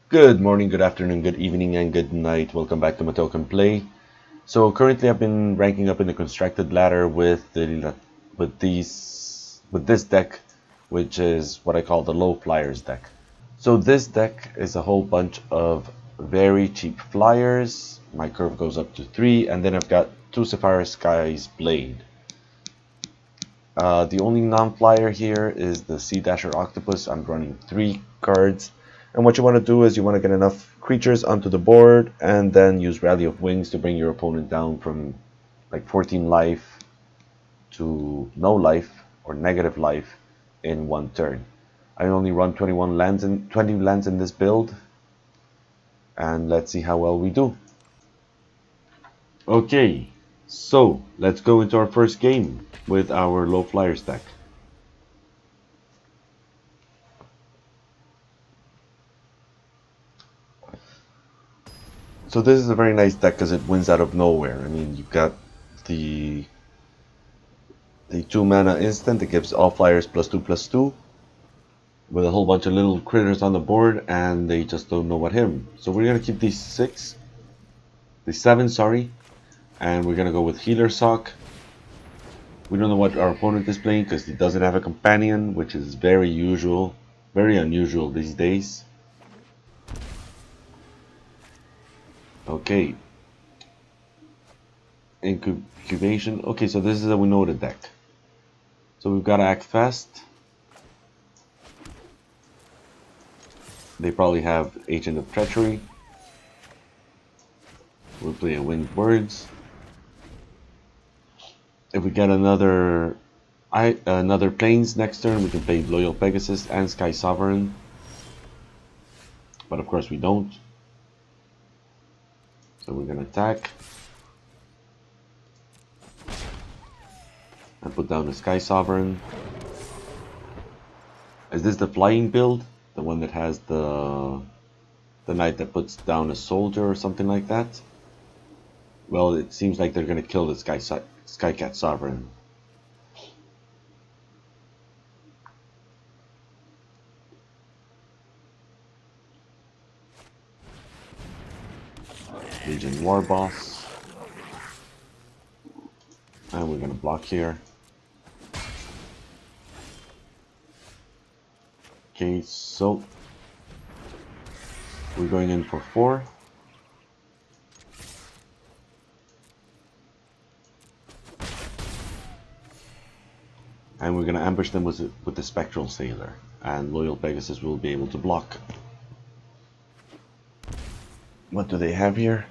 Good morning, good afternoon, good evening, and good night. Welcome back to my token play. So currently, I've been ranking up in the constructed ladder with this deck, which is what I call the low flyers deck. So this deck is a whole bunch of very cheap flyers. My curve goes up to 3, and then I've got 2 Sapphire Skies Blade. The only non-flyer here is the Sea Dasher Octopus. I'm running 3 cards. And what you want to do is you want to get enough creatures onto the board and then use Rally of Wings to bring your opponent down from like 14 life to no life or negative life in 1 turn. I only run 20 lands in this build, and let's see how well we do. Okay, so let's go into our first game with our low flyer stack. So this is a very nice deck because it wins out of nowhere. I mean, you've got the 2 mana instant that gives all flyers +2/+2 with a whole bunch of little critters on the board, and they just don't know what hit 'em. So we're gonna keep these 7, sorry, and we're gonna go with Healer Sock. We don't know what our opponent is playing because he doesn't have a companion, which is very unusual these days. Okay, incubation. Okay, so this is a Winota deck. So we've got to act fast. They probably have Agent of Treachery. We'll play a Winged Words. If we get another Plains next turn, we can play Loyal Pegasus and Sky Sovereign. But of course we don't. So we're gonna attack. And put down the Sky Sovereign. Is this the flying build? The one that has the knight that puts down a soldier or something like that? Well, it seems like they're gonna kill the Skycat Sovereign. Legion War Boss. And we're gonna block here. Okay, so we're going in for 4. And we're gonna ambush them with the Spectral Sailor. And Loyal Pegasus will be able to block. What do they have here?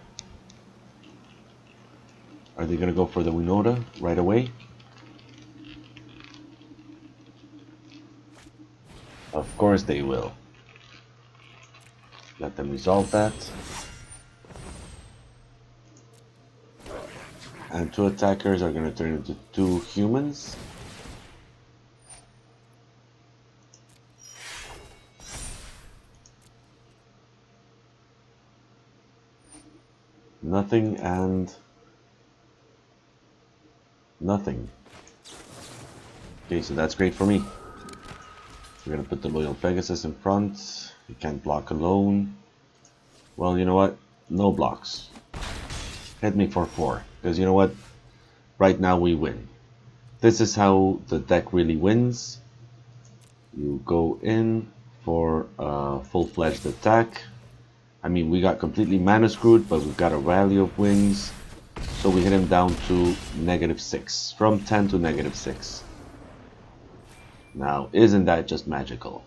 Are they gonna go for the Winota right away? Of course they will. Let them resolve that. And 2 attackers are gonna turn into 2 humans. Nothing and nothing. Okay, so that's great for me. We're gonna put the Loyal Pegasus in front. He can't block alone. Well, you know what? No blocks. Hit me for 4. Because you know what? Right now we win. This is how the deck really wins. You go in for a full-fledged attack. I mean, we got completely mana screwed, but we've got a Rally of Wings. So we hit him down to -6. From 10 to -6. Now, isn't that just magical?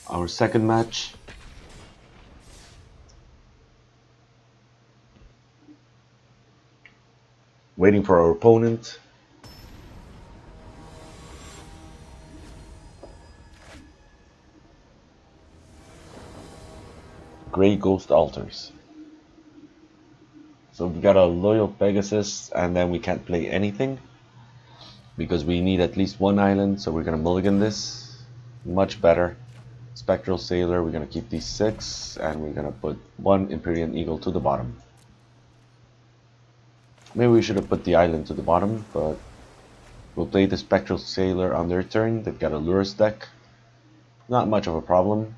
Our second match. Waiting for our opponent. Grey Ghost Altars. So we got a Loyal Pegasus, and then we can't play anything because we need at least 1 island, so we're gonna mulligan this. Much better. Spectral Sailor, we're gonna keep these 6, and we're gonna put 1 Empyrean Eagle to the bottom. Maybe we should have put the island to the bottom, but we'll play the Spectral Sailor on their turn. They've got a Lurus deck. Not much of a problem.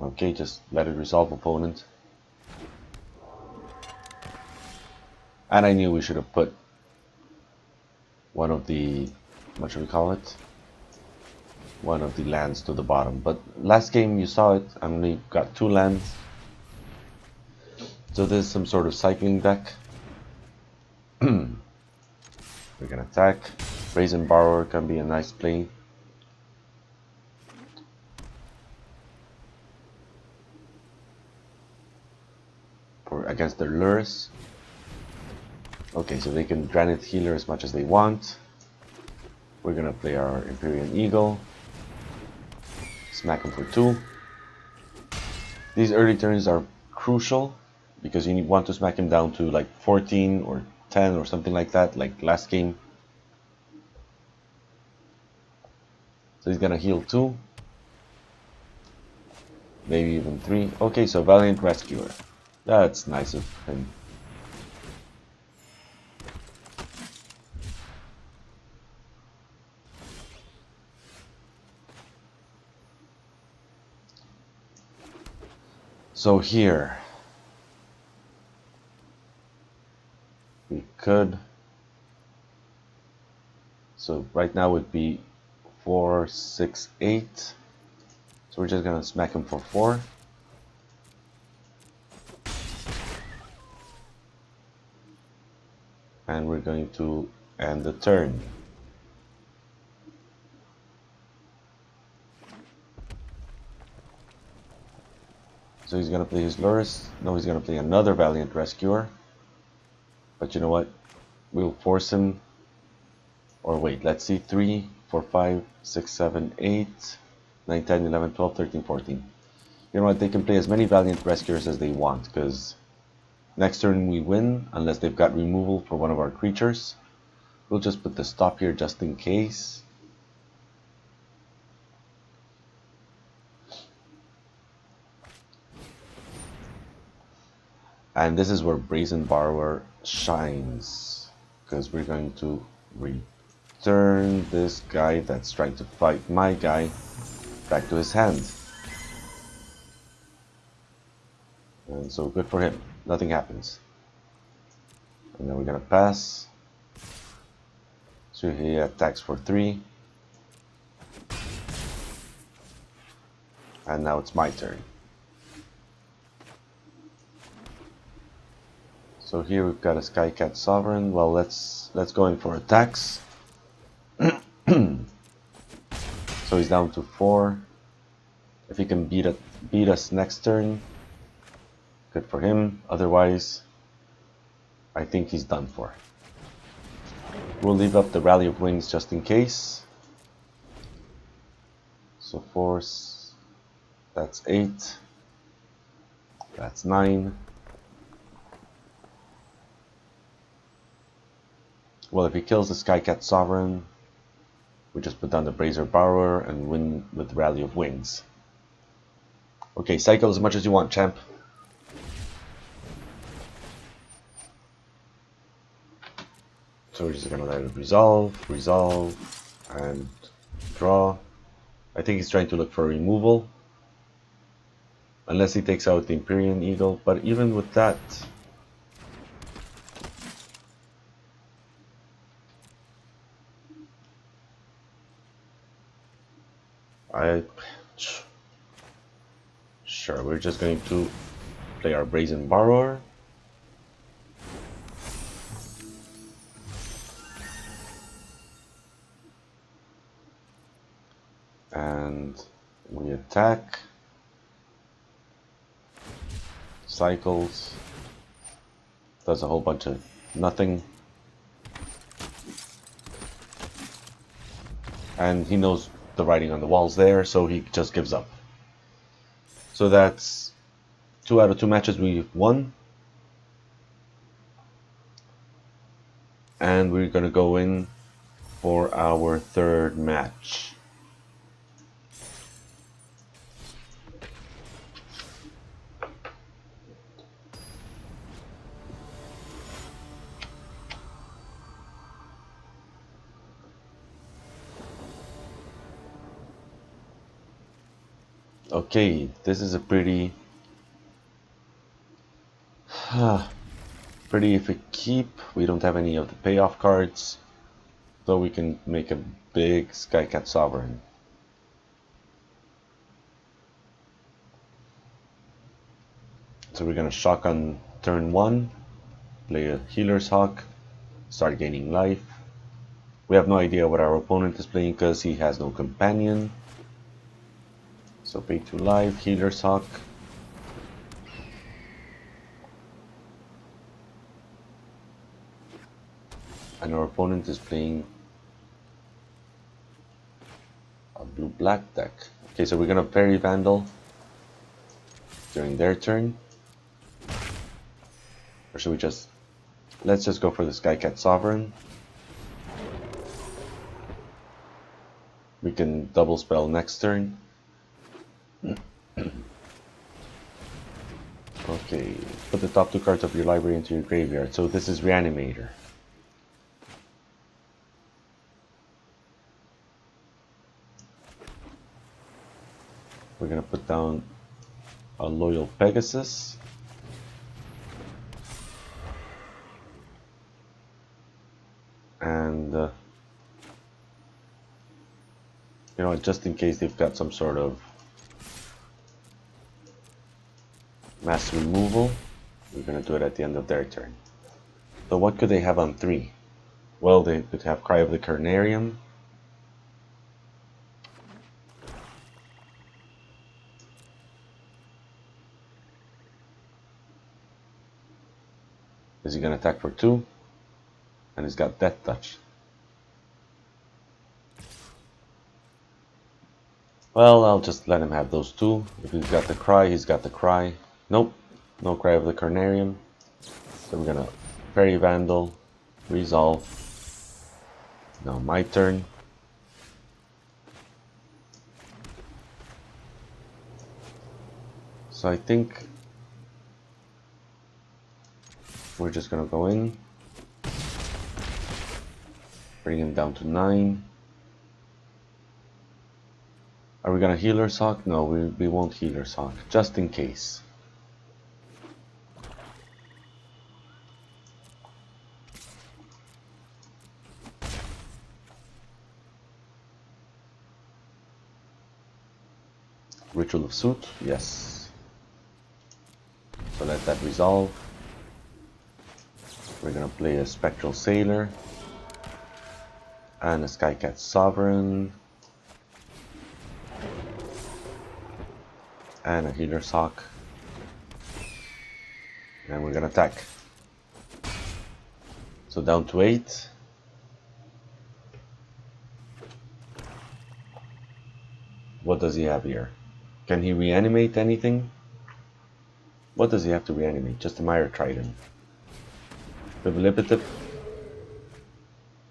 Okay, just let it resolve opponent. And I knew we should have put one of the, what should we call it? One of the lands to the bottom. But last game you saw it, I only got 2 lands. So there's some sort of cycling deck. We're gonna attack. Brazen Borrower can be a nice play. Against their Lurus. Okay, so they can Granite Healer as much as they want. We're gonna play our Empyrean Eagle. Smack them for 2. These early turns are crucial because you want to smack him down to like 14 or 10 or something like that, like last game. So he's gonna heal 2. Maybe even 3. Okay, so Valiant Rescuer. That's nice of him. So here we could, so right now would be 4, 6, 8. So we're just gonna smack him for 4. And we're going to end the turn. So he's gonna play his Lurus. No, he's gonna play another Valiant Rescuer. But you know what? We'll force him. Or wait, let's see. 3, 4, 5, 6, 7, 8, 9, 10, 11, 12, 13, 14. You know what? They can play as many Valiant Rescuers as they want, because next turn we win, unless they've got removal for one of our creatures. We'll just put the stop here just in case. And this is where Brazen Borrower shines, because we're going to return this guy that's trying to fight my guy back to his hand. And so good for him. Nothing happens. And then we're gonna pass. So he attacks for 3. And now it's my turn. So here we've got a Skycat Sovereign. Well, let's go in for attacks. So he's down to 4. If he can beat us next turn, good for him. Otherwise, I think he's done for. We'll leave up the Rally of Wings just in case. So force, that's 8. That's 9. Well, if he kills the Skycat Sovereign, we just put down the Brazen Borrower and win with Rally of Wings. Okay, cycle as much as you want, champ. So we're just gonna let it resolve, and draw. I think he's trying to look for removal. Unless he takes out the Empyrean Eagle, but even with that, sure, we're just going to play our Brazen Borrower. And we attack. Cycles. Does a whole bunch of nothing. And he knows the writing on the walls there, so he just gives up. So that's 2 out of 2 matches we've won. And we're gonna go in for our third match. Okay, this is a pretty iffy keep. We don't have any of the payoff cards, though we can make a big Skycat Sovereign. So we're gonna shotgun turn 1, play a Healer's Hawk, start gaining life. We have no idea what our opponent is playing because he has no companion. So pay 2 life, Healer's Hawk. And our opponent is playing a blue-black deck. Okay, so we're gonna Fairy Vandal during their turn. Or should we just... Let's just go for the Skycat Sovereign. We can double spell next turn. Okay, put the top 2 cards of your library into your graveyard. So this is Reanimator. We're gonna put down a Loyal Pegasus. And you know, just in case they've got some sort of mass removal, we're gonna do it at the end of their turn. So what could they have on 3? Well, they could have Cry of the Carnarium. Is he gonna attack for 2? And he's got Death Touch. Well, I'll just let him have those 2. If he's got the Cry, he's got the Cry. Nope, no Cry of the Carnarium. So we're gonna Fairy Vandal, resolve. Now my turn. So I think we're just gonna go in, bring him down to 9. Are we gonna Healer's Hawk? No, we won't Healer's Hawk, just in case. Ritual of Suit, yes. So let that resolve. We're gonna play a Spectral Sailor and a Skycat Sovereign and a Healer's Hawk, and we're gonna attack. So down to 8. What does he have here? Can he reanimate anything? What does he have to reanimate? Just a Mire Trident. Biblipitip.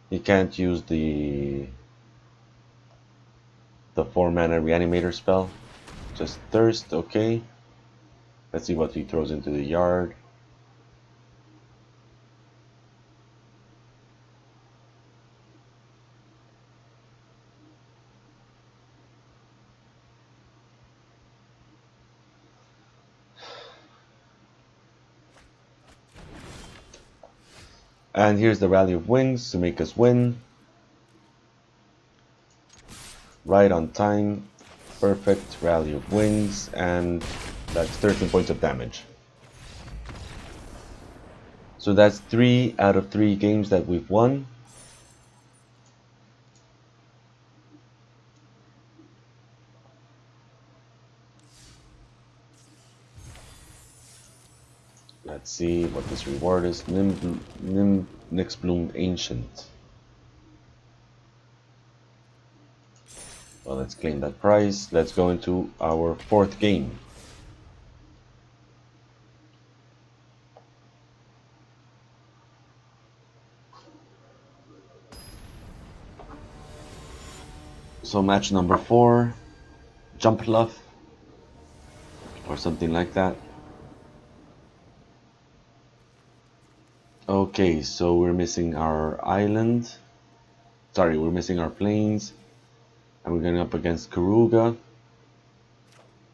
He can't use the 4-mana Reanimator spell. Just Thirst, okay. Let's see what he throws into the yard. And here's the Rally of Wings to make us win. Right on time. Perfect Rally of Wings, and that's 13 points of damage. So that's 3 out of 3 games that we've won. Let's see what this reward is. Nyxbloom Ancient. Well, let's claim that prize. Let's go into our 4th game. So match number 4, jump luff, or something like that. Okay, so we're missing our island. Sorry, we're missing our plains. And we're going up against Karuga.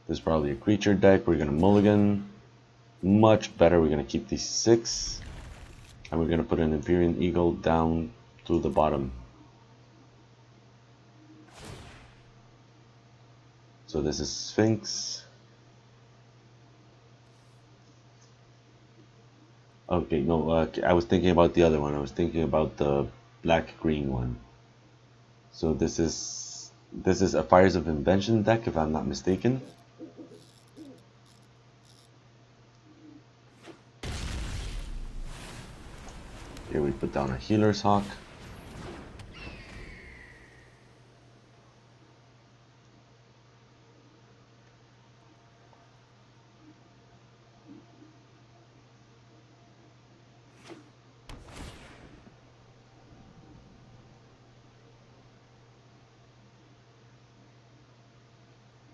There's probably a creature deck. We're going to mulligan. Much better. We're going to keep these 6. And we're going to put an Empyrean Eagle down to the bottom. So this is Sphinx. Okay, no, I was thinking about the other one. I was thinking about the black-green one. So this is a Fires of Invention deck, if I'm not mistaken. Here we put down a Healer's Hawk.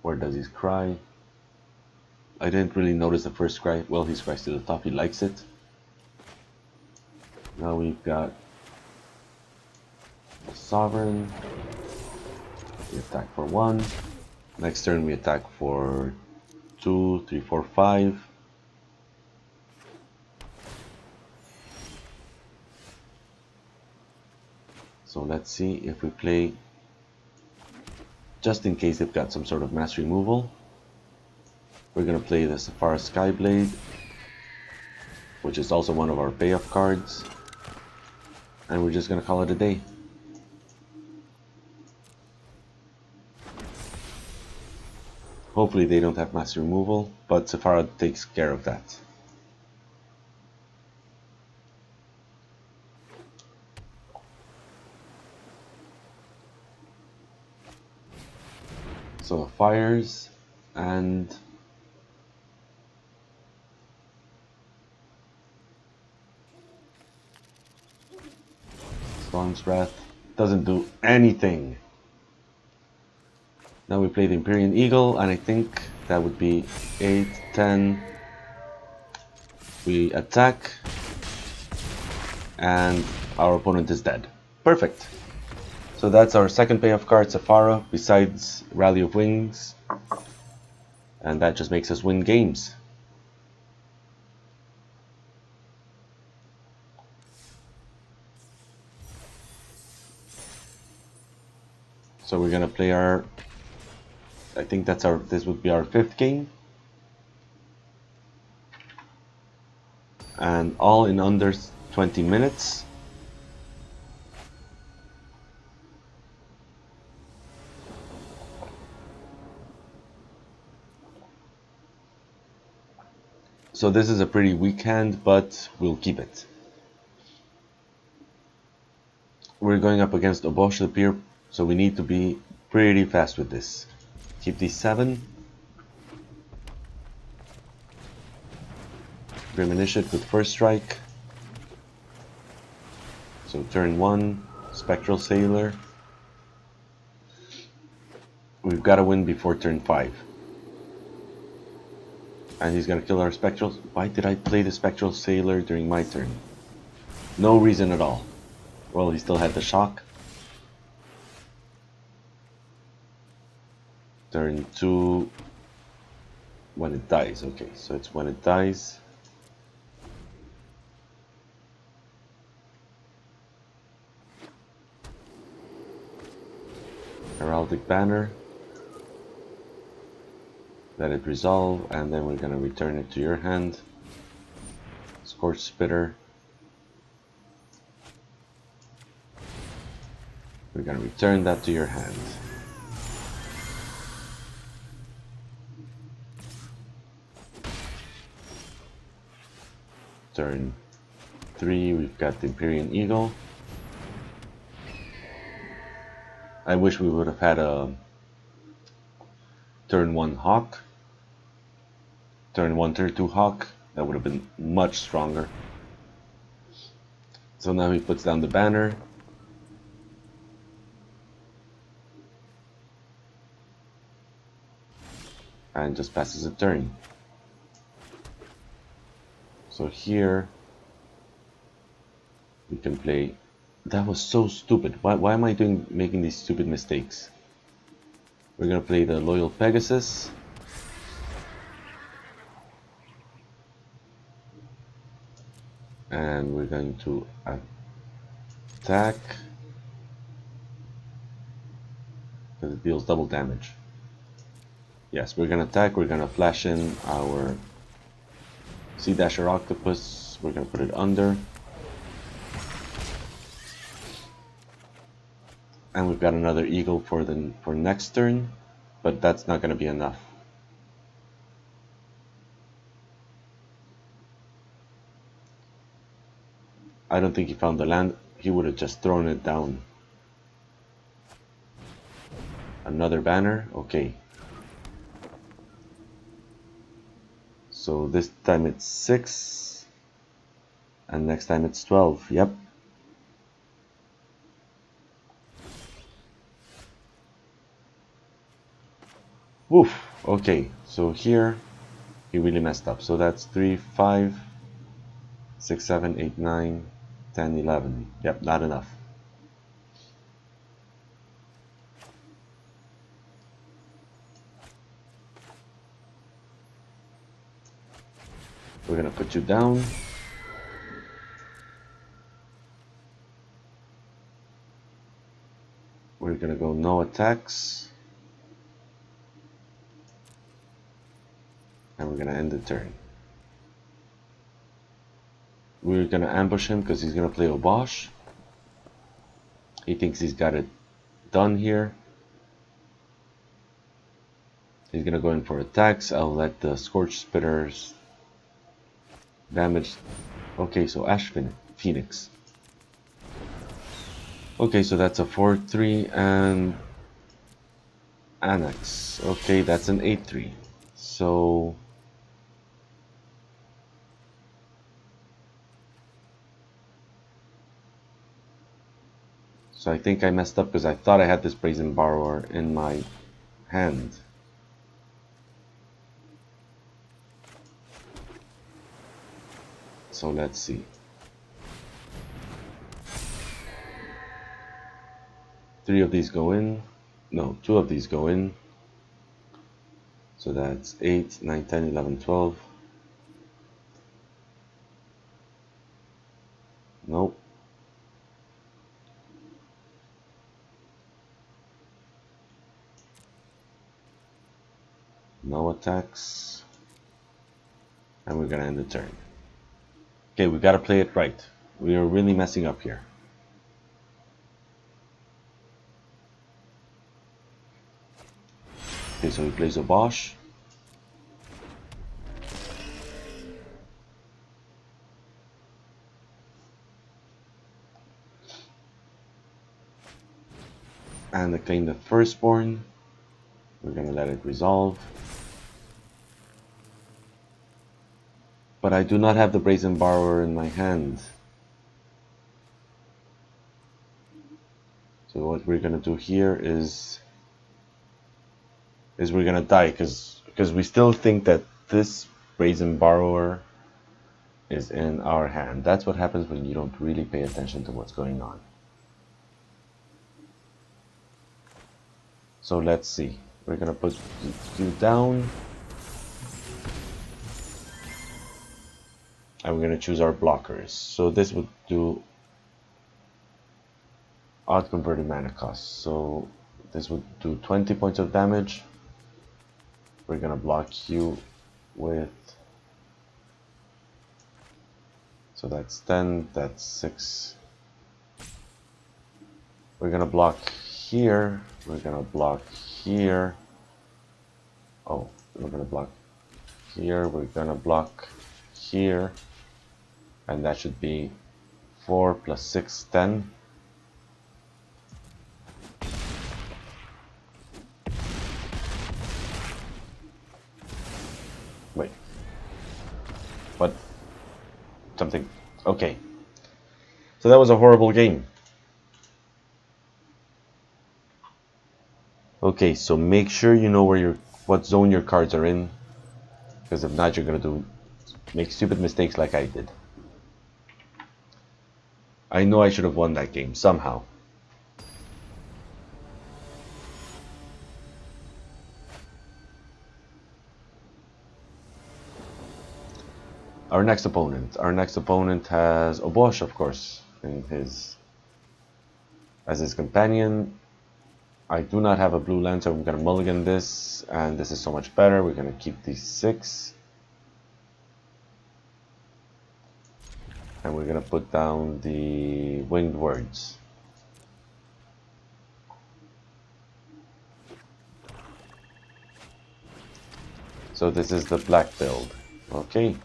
Where does he cry? I didn't really notice the first cry. Well, he cries to the top. He likes it. Now we've got a Sovereign. We attack for 1. Next turn we attack for 2, 3, 4, 5. So let's see if we play, just in case they've got some sort of mass removal. We're going to play the Safara Skyblade, which is also one of our payoff cards. And we're just going to call it a day. Hopefully they don't have mass removal, but Safara takes care of that. So fires and Storm's Wrath doesn't do anything. Now we play the Empyrean Eagle, and I think that would be 8, 10. We attack, and our opponent is dead. Perfect. So that's our second payoff card, Safara, besides Rally of Wings. And that just makes us win games. So we're gonna play our, I think this would be our 5th game. And all in under 20 minutes. So this is a pretty weak hand, but we'll keep it. We're going up against Obosh the Peer, so we need to be pretty fast with this. Keep these 7. Premonition with first strike. So turn 1, Spectral Sailor. We've got to win before turn 5. And he's gonna kill our Spectral. Why did I play the Spectral Sailor during my turn? No reason at all. Well, he still had the shock. Turn 2. When it dies. Okay, so it's when it dies. Heraldic Banner. Let it resolve, and then we're going to return it to your hand. Scorch Spitter. We're going to return that to your hand. Turn 3, we've got the Empyrean Eagle. I wish we would have had a turn 1 Hawk. Turn 1, turn 2 Hawk. That would have been much stronger. So now he puts down the banner. and just passes a turn. So here we can play. That was so stupid. Why am I making these stupid mistakes? We're gonna play the Loyal Pegasus. And we're going to attack because it deals double damage. Yes, we're gonna attack. We're gonna flash in our Sea Dasher Octopus. We're gonna put it under. And we've got another eagle for next turn, but that's not gonna be enough. I don't think he found the land. He would have just thrown it down. Another banner, okay. So this time it's 6, and next time it's 12. Yep. Woof. Okay, so here he really messed up. So that's 3, 5, 6, 7, 8, 9, 10, 11. Yep, not enough. We're gonna put you down. We're gonna go no attacks. And we're gonna end the turn. We're gonna ambush him because he's gonna play Obosh. He thinks he's got it done here. He's gonna go in for attacks. I'll let the Scorch Spitters damage. Okay, so Ash Phoenix. Okay, so that's a 4-3 and Annex. Okay, that's an 8-3. So I think I messed up because I thought I had this Brazen Borrower in my hand. So let's see. 3 of these go in. No, 2 of these go in. So that's 8, 9, 10, 11, 12. Nope. No attacks. And we're gonna end the turn. Okay, we gotta play it right. We are really messing up here. Okay, so he plays a Bosch. And I claim the Firstborn. We're gonna let it resolve. But I do not have the Brazen Borrower in my hand. So what we're gonna do here is we're gonna die because we still think that this Brazen Borrower is in our hand. That's what happens when you don't really pay attention to what's going on. So let's see. We're gonna put you down. And we're gonna choose our blockers. So this would do odd converted mana cost. So this would do 20 points of damage. We're gonna block you with, so that's 10, that's 6. We're gonna block here, we're gonna block here. Oh, we're gonna block here, we're gonna block here. And that should be 4 plus 6, 10. Wait. What? Something. Okay. So that was a horrible game. Okay, so make sure you know where what zone your cards are in, because if not, you're gonna make stupid mistakes like I did. I know I should have won that game somehow. Our next opponent has Obosh, of course, as his companion. I do not have a blue land, so I'm gonna mulligan this, and this is so much better. We're gonna keep these 6. And we're gonna put down the winged words. So this is the black build. Okay.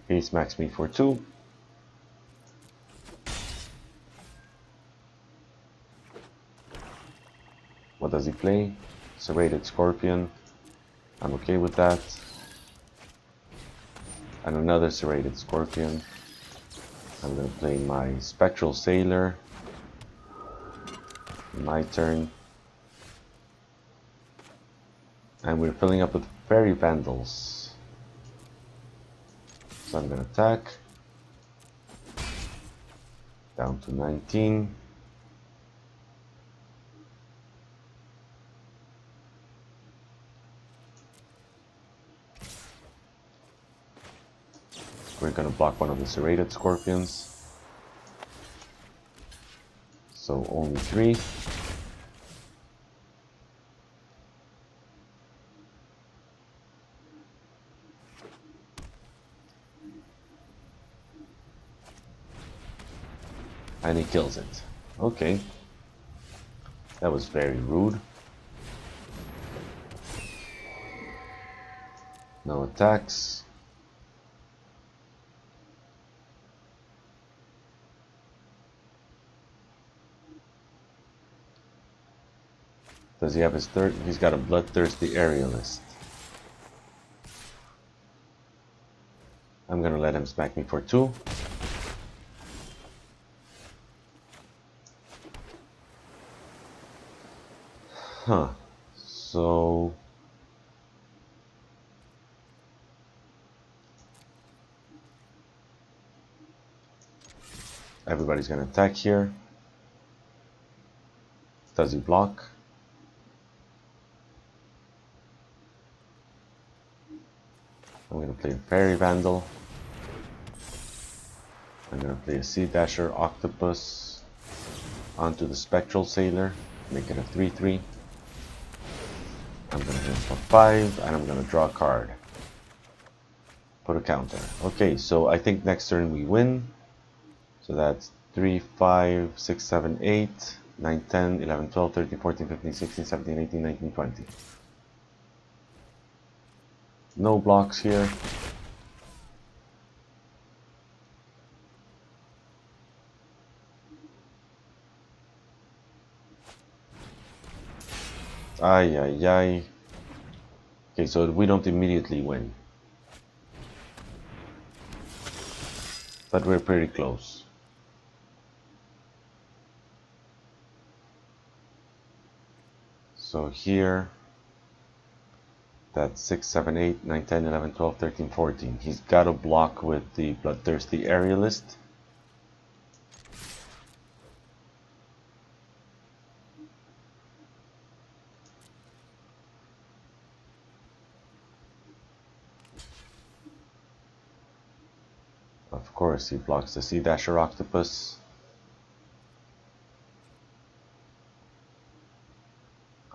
He smacks me for 2. What does he play? Serrated Scorpion. I'm okay with that. And another Serrated Scorpion. I'm going to play my Spectral Sailor. My turn. And we're filling up with Fairy Vandals. So I'm going to attack. Down to 19. We're going to block one of the Serrated Scorpions. So only 3. And he kills it. Okay. That was very rude. No attacks. Does he have his third? He's got a Bloodthirsty Aerialist. I'm gonna let him smack me for 2. Huh. So everybody's gonna attack here. Does he block? I'm gonna play a Fairy Vandal. I'm gonna play a Sea Dasher Octopus onto the Spectral Sailor, make it a 3/3. I'm gonna hit for 5, and I'm gonna draw a card. Put a counter. Okay, so I think next turn we win. So that's 3, 5, 6, 7, 8, 9, 10, 11, 12, 13, 14, 15, 16, 17, 18, 19, 20. No blocks here. Ay, ay, ay. Okay, so we don't immediately win. But we're pretty close. So here, that's 6, 7, 8, 9, 10, 11, 12, 13, 14. He's got a block with the Bloodthirsty Aerialist. Of course, he blocks the Sea Dasher Octopus.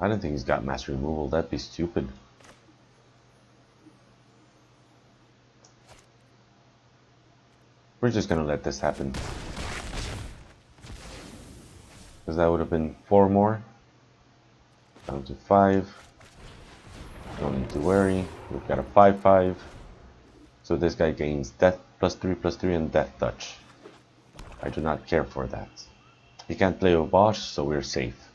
I don't think he's got mass removal. That'd be stupid. We're just gonna let this happen. Because that would have been 4 more. Down to 5. No need to worry. We've got a 5/5. So this guy gains Death +3/+3 and Death Touch. I do not care for that. He can't play Obosh, so we're safe.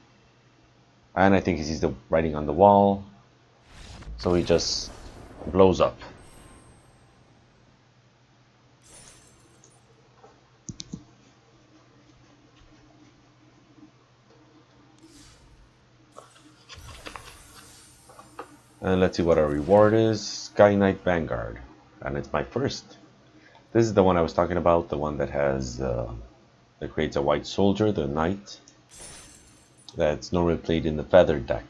And I think he sees the writing on the wall. So he just blows up. And let's see what our reward is. Sky Knight Vanguard. And it's my first. This is the one I was talking about, the one that has that creates a white soldier, the knight. That's normally played in the feather deck.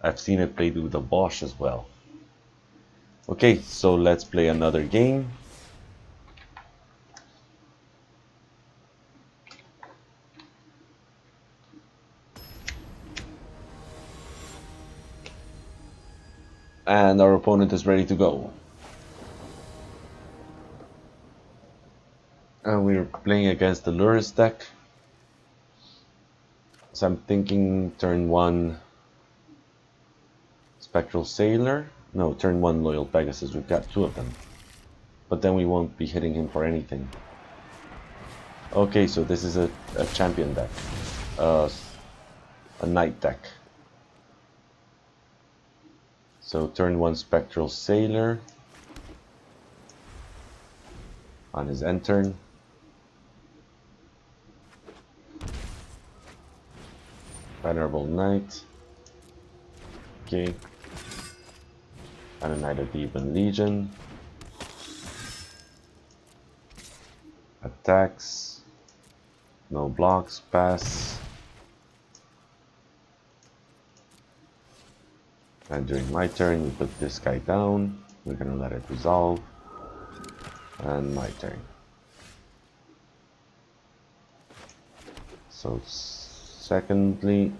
I've seen it played with the Bosch as well. Okay, so let's play another game. And our opponent is ready to go. And we're playing against the Lurus deck. So I'm thinking turn 1 Spectral Sailor. No, turn 1 Loyal Pegasus. We've got 2 of them. But then we won't be hitting him for anything. Okay, so this is a champion deck. A knight deck. So turn 1 Spectral Sailor. On his end turn. Venerable Knight. Okay. And a Knight of the Even Legion. Attacks. No blocks. Pass. And during my turn, we put this guy down. We're gonna let it resolve. And my turn. So secondly,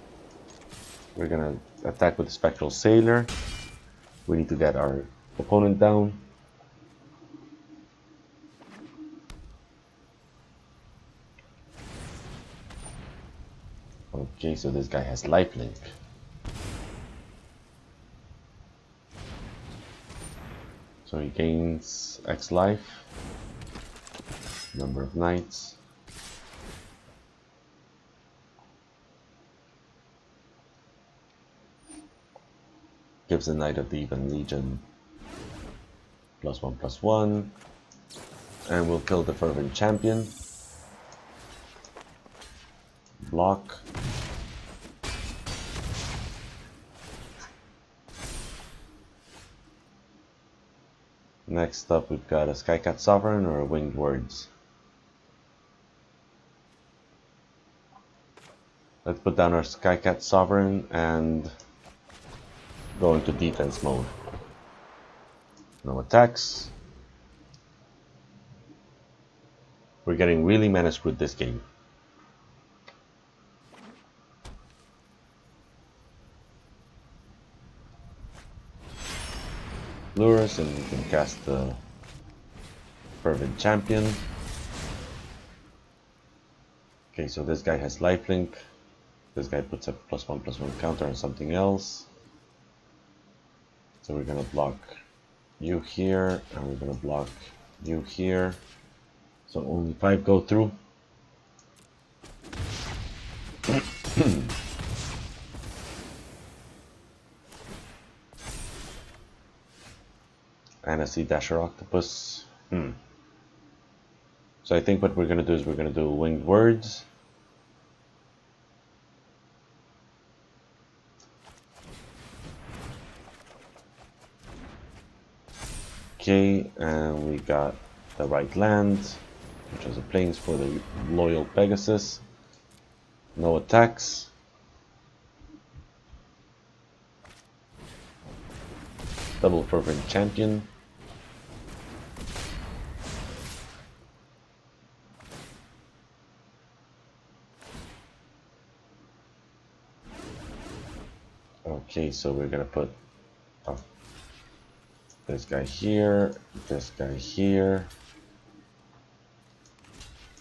we're gonna attack with the Spectral Sailor. We need to get our opponent down. Okay, so this guy has lifelink. So he gains X life, number of knights. Gives the Knight of the Even Legion +1/+1. And we'll kill the Fervent Champion. Block. Next up, we've got a Skycat Sovereign or a Winged Words. Let's put down our Skycat Sovereign and go into defense mode. No attacks. We're getting really mana screwed this game. Lurus, and we can cast the Fervent Champion. Okay, so this guy has lifelink. This guy puts a +1/+1 counter on something else. So we're gonna block you here, and we're gonna block you here. So only 5 go through. And a Sea Dasher Octopus. So I think what we're gonna do is we're gonna do Winged Words. Okay, and we got the right land, which is a Plains for the Loyal Pegasus. No attacks. Double Fervent Champion. Okay, so we're gonna put this guy here, this guy here,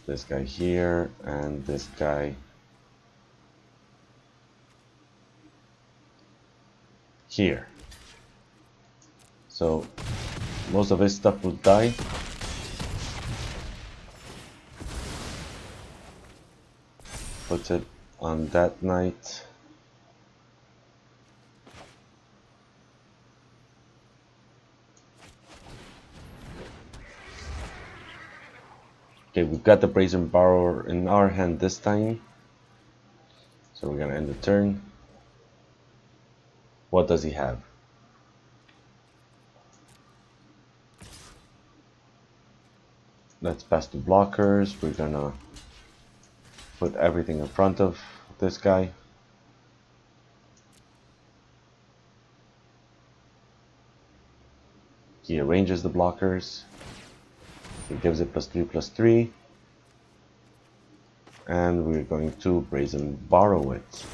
this guy here, and this guy here. So most of his stuff would die. Puts it on that knight. Okay, we've got the Brazen Borrower in our hand this time. So we're gonna end the turn. What does he have? Let's pass the blockers. We're gonna put everything in front of this guy. He arranges the blockers. He gives it +3/+3. And we're going to brazen borrow it.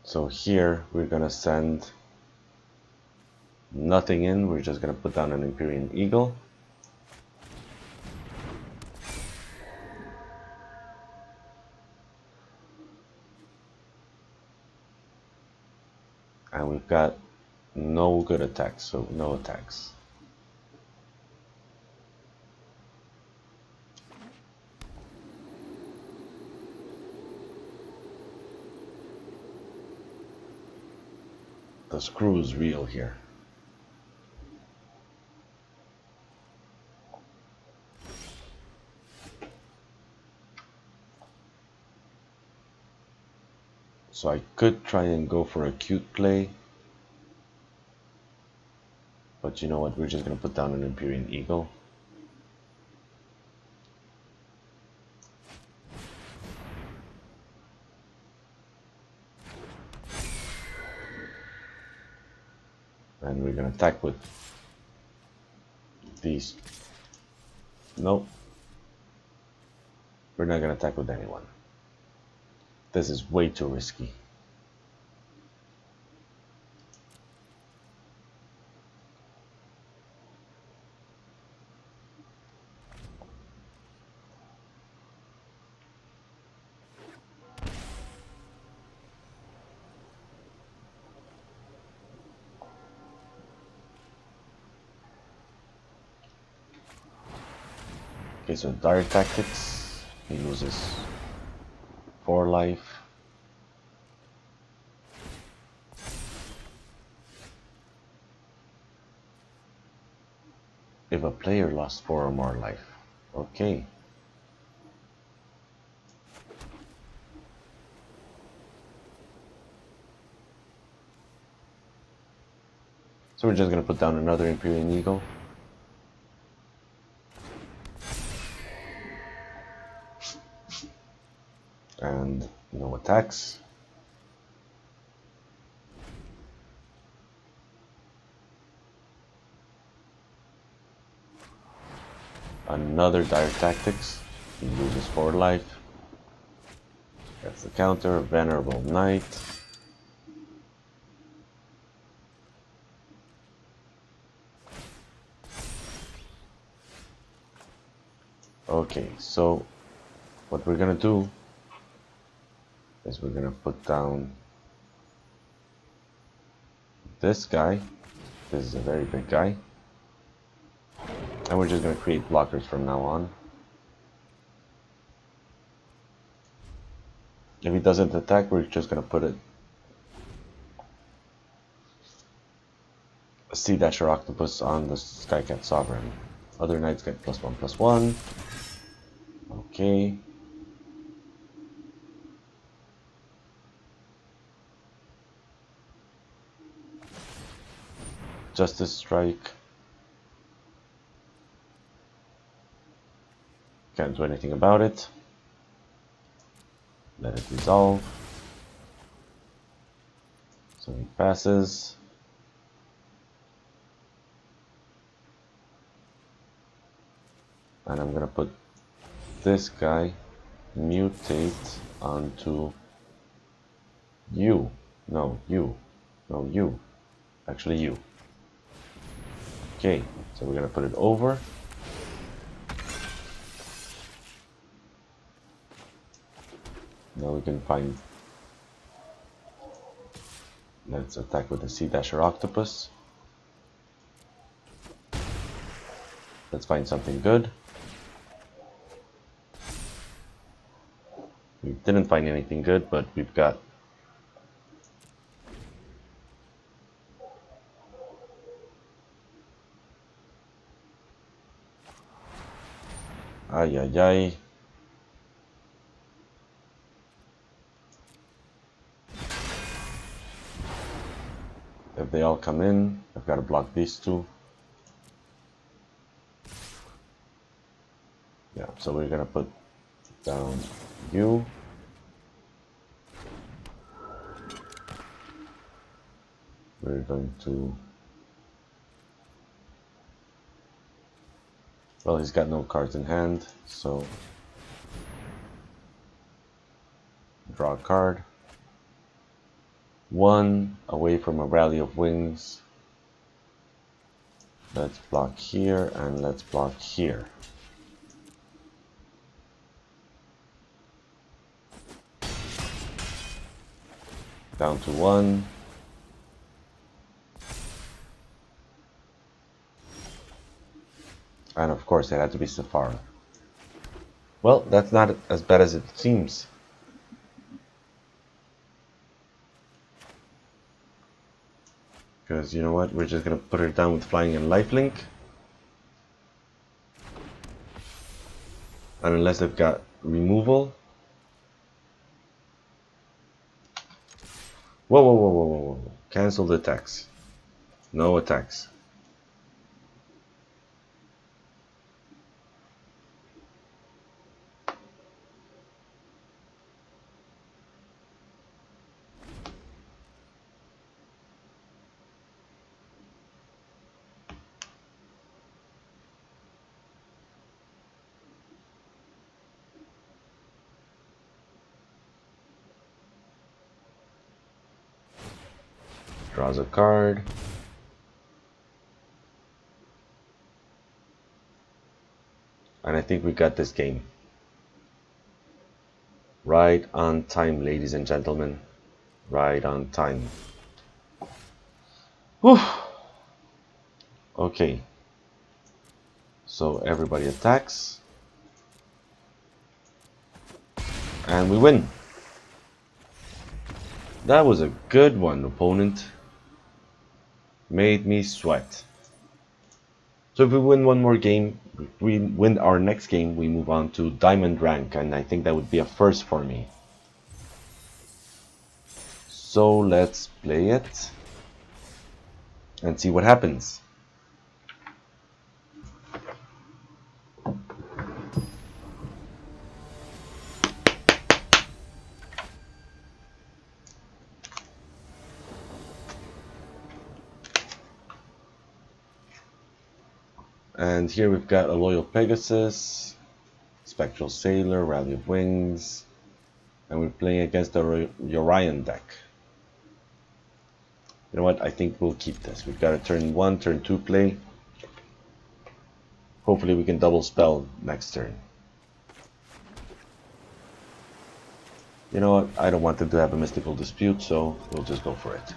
So here we're gonna send nothing in, we're just gonna put down an Empyrean Eagle. And we've got no good attacks, so no attacks. The screw's real here. So I could try and go for a cute play. But you know what, we're just gonna put down an Empyrean Eagle. And we're gonna attack with these. Nope. We're not gonna attack with anyone. This is way too risky. Okay, so Dire Tactics, he loses 4 life. If a player lost 4 or more life. Okay. So we're just gonna put down another Empyrean Eagle. And no attacks. Another Dire Tactics. He loses 4 life. That's the counter. Venerable Knight. Okay, so what we're gonna do is we're gonna put down this guy. This is a very big guy. And we're just gonna create blockers from now on. If he doesn't attack, we're just gonna put it a Sea Dasher Octopus on the Skycat Sovereign. Other knights get +1/+1. Okay. Justice Strike. Can't do anything about it. Let it resolve. So he passes. And I'm gonna put this guy mutate onto you. No, you. No, you. Actually, you. Okay, so we're gonna put it over. Now we can find. Let's attack with the Sea Dasher Octopus. Let's find something good. We didn't find anything good, but we've got Ay, ay, ay. If they all come in, I've got to block these two. Yeah, so we're gonna put down you. We're going to... Well, he's got no cards in hand, so... Draw a card. One away from a rally of wings. Let's block here and let's block here. Down to one. And of course it had to be Safari. Well, that's not as bad as it seems. Because you know what, we're just gonna put her down with flying and lifelink. And unless they've got removal. Whoa, whoa, whoa, whoa, whoa, whoa. Cancel the attacks. No attacks. Draws a card. And I think we got this game. Right on time, ladies and gentlemen. Right on time. Whew. Okay. So everybody attacks. And we win. That was a good one, opponent. Made me sweat. So if we win one more game, we win our next game, we move on to Diamond rank, and I think that would be a first for me. So let's play it and see what happens. And here we've got a Loyal Pegasus, Spectral Sailor, Rally of Wings, and we're playing against the Orion deck. You know what, I think we'll keep this. We've got a turn 1, turn 2 play. Hopefully we can double spell next turn. You know what, I don't want them to have a Mystical Dispute, so we'll just go for it.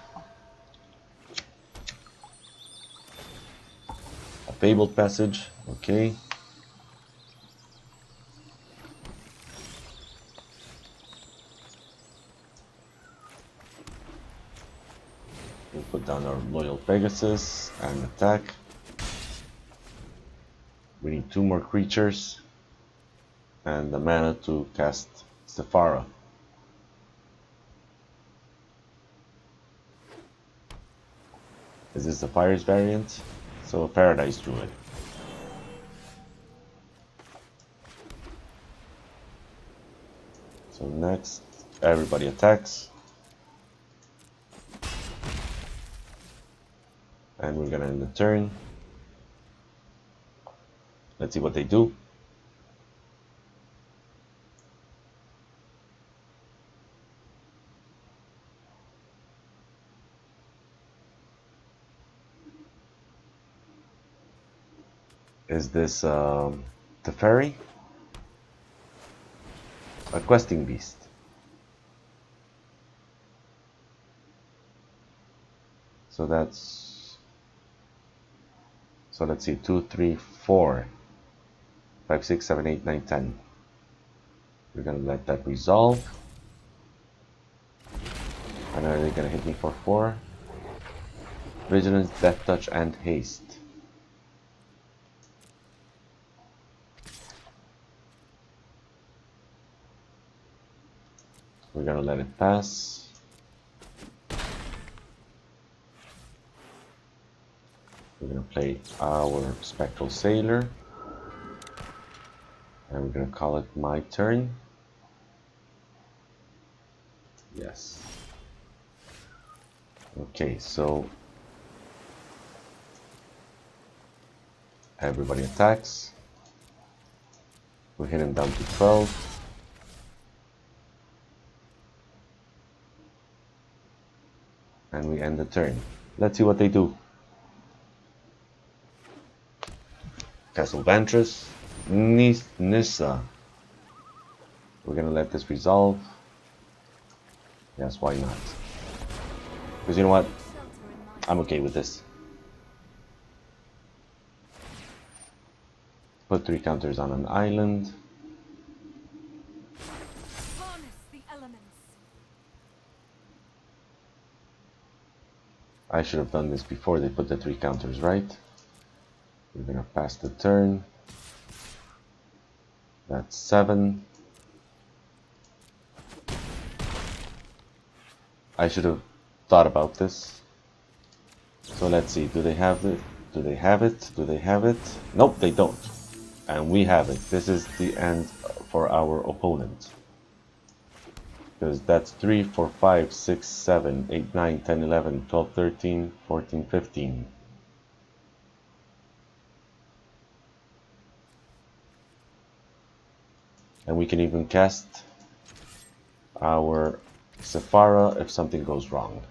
A Fabled Passage, okay. We'll put down our Loyal Pegasus and attack. We need 2 more creatures and the mana to cast Sephara. Is this the Fire's variant? So a Paradise Druid. So next, everybody attacks. And we're gonna end the turn. Let's see what they do. Is this Teferi? A questing beast. So that's... So let's see, 2, 3, 4, 5, 6, 7, 8, 9, 10. We're gonna let that resolve. And are they gonna hit me for 4? Vigilance, Death Touch, and Haste. We're gonna let it pass. We're gonna play our Spectral Sailor. And we're gonna call it my turn. Yes. Okay, so everybody attacks. We hit him down to 12. And we end the turn. Let's see what they do. Castle Vantress, Nissa. We're gonna let this resolve. Yes, why not? Because you know what? I'm okay with this. Put 3 counters on an island. I should have done this before they put the 3 counters, right? We're gonna pass the turn. That's 7. I should have thought about this. So let's see, do they have it? Do they have it? Do they have it? Nope, they don't. And we have it. This is the end for our opponent. Because that's 3, 4, 5, 6, 7, 8, 9, 10, 11, 12, 13, 14, 15. And we can even cast our Sephara if something goes wrong.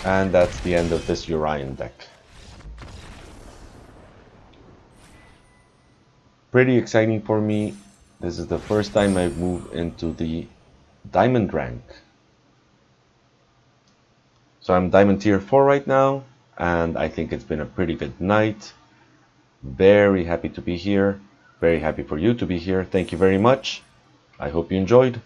And that's the end of this Urian deck. Pretty exciting for me. This is the first time I've moved into the Diamond rank. So I'm Diamond Tier 4 right now, and I think it's been a pretty good night. Very happy to be here. Very happy for you to be here. Thank you very much. I hope you enjoyed.